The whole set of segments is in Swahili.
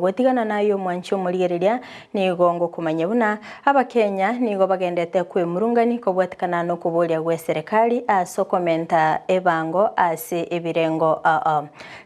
Gwetigana nayo mwancho murigereria ni gongo kumanya buna Abakenya nigo bagendete kwemurungani kobwatikana no kuboria gwe serikali asokomenta ebango ase ebirengo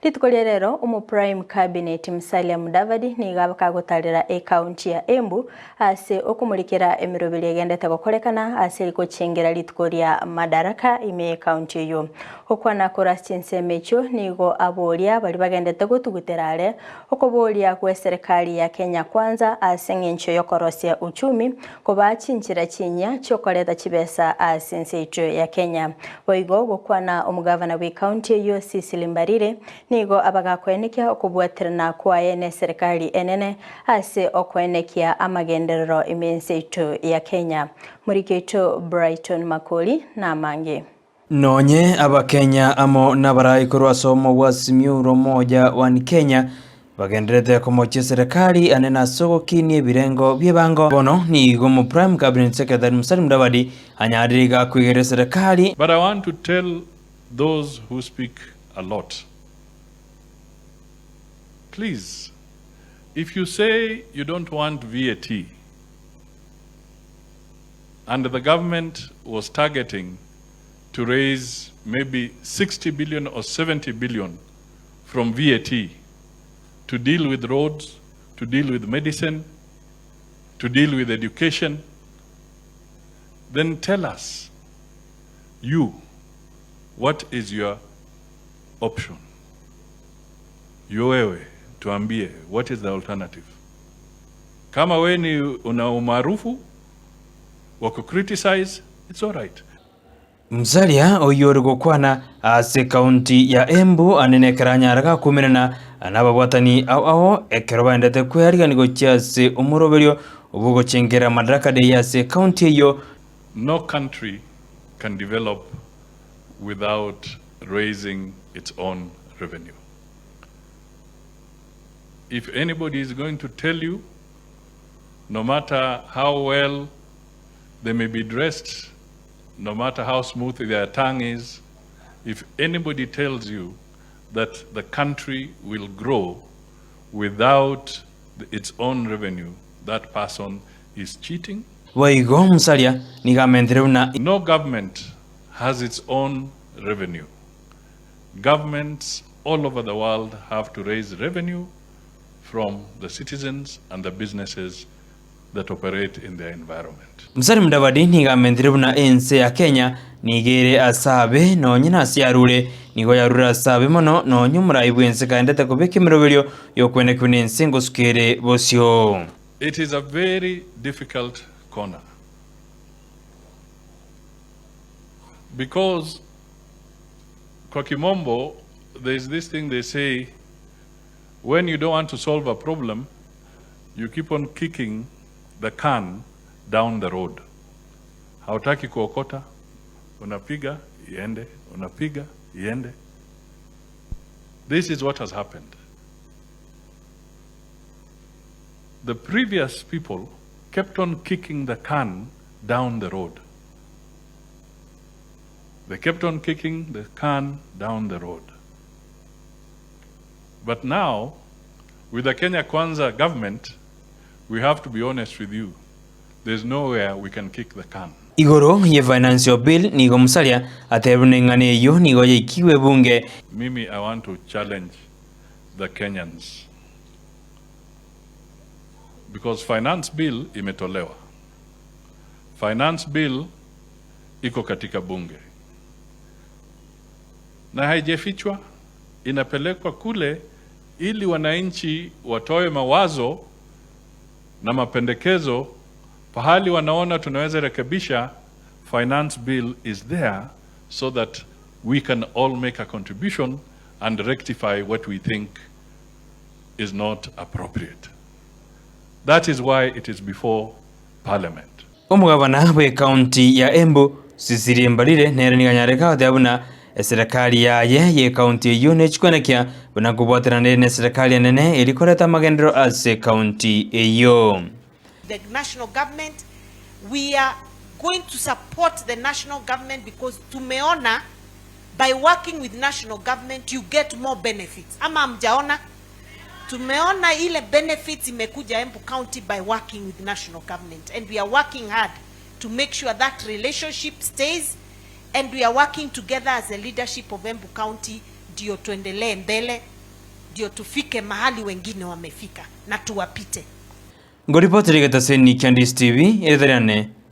litukolia rero prime cabinet Musalia ni gabakagotarira county ya Embu ase okumulikira emirobiri egendete gokorekana ase likochengera litukolia madaraka ime county yo okwana kora chinsemecho nigo aboria bali bagendete gotuguterare okoboria kwe serikali ya Kenya kwanza asengencho yokorosia uchumi koba chinchira chinya chokoleta chibesa asensecho ya Kenya boigo gokwana omugavana we county yo Kisii nigo abagakwenekia okubwatirana kwaye ne serikali enene ase okwenekia amagenderero imensecho ya Kenya murikecho Brighton Makoli na mange nonye Abakenya amo nabarayikorwa somo wasimiuro moja wa Kenya bagenderete komoche serikali anena sogokinie birengo byebango bono ni gomo prime cabinet secretary Musalia anyadiriga kwigere serikali. But I want to tell those who speak a lot, please, if you say you don't want VAT and the government was targeting to raise maybe 60 billion or 70 billion from VAT to deal with roads, to deal with medicine, to deal with education, then tell us, what is your option? Wewe, tuambie, what is the alternative? Kama we ni una umaarufu wa criticize, it's all right. Musalia oyorigo kwana ase county ya Embu anenekera nyaraga kumenana anababwatani ao ekero bandete kwariganigo cyase umuroberio ubugo chengera madaraka de yase county yo. No country can develop without raising its own revenue. If anybody is going to tell you, no matter how well they may be dressed, no matter how smooth their tongue is, if anybody tells you that the country will grow without its own revenue, that person is cheating. No government has its own revenue. Governments all over the world have to raise revenue from the citizens and the businesses that operate in their environment. Musalia Mudavadi nigamendiruna ense ya Kenya nigere asabe no nyina siarure nigo yarura asabe mono no nyumura ibwense kaendete kubeke miroberio yokwene kunense ngosukere bosyo. It is a very difficult corner because kwa kimombo there is this thing they say, when you don't want to solve a problem you keep on kicking the can down the road. Hautaki kuokota, unapiga iende, unapiga iende. This is what has happened. The previous people kept on kicking the can down the road. They kept on kicking the can down the road. But now, with the Kenya Kwanza government, we have to be honest with you. There's nowhere we can kick the can. Igoro ye financial bill nigo Musalia atebunengane yo nigo yikiwe bunge. Mimi, I want to challenge the Kenyans. Because finance bill imetolewa. Finance bill iko katika bunge. Na haijafichwa, inapelekwa kule ili wananchi watoe mawazo na mapendekezo pahali wanaona tunaweza rekebisha. Finance bill is there so that we can all make a contribution and rectify what we think is not appropriate. That is why it is before Parliament. Omugavana we county ya Embu Kisii nere niganyareka atabuna serikali ye county unit kwenekia buna kubwatirana ne serikali nene ilikoreta magendero ase county eyo. The national government, we are going to support the national government because tumeona by working with national government you get more benefits. Ama mjaona tumeona ile benefits imekuja Embu County by working with national government, and we are working hard to make sure that relationship stays, and we are working together as a leadership of Embu County ndio tuendelee mbele, ndio tufike mahali wengine wamefika na tuwapite. Ngoripoti rigeta seni Ndizi TV, edherane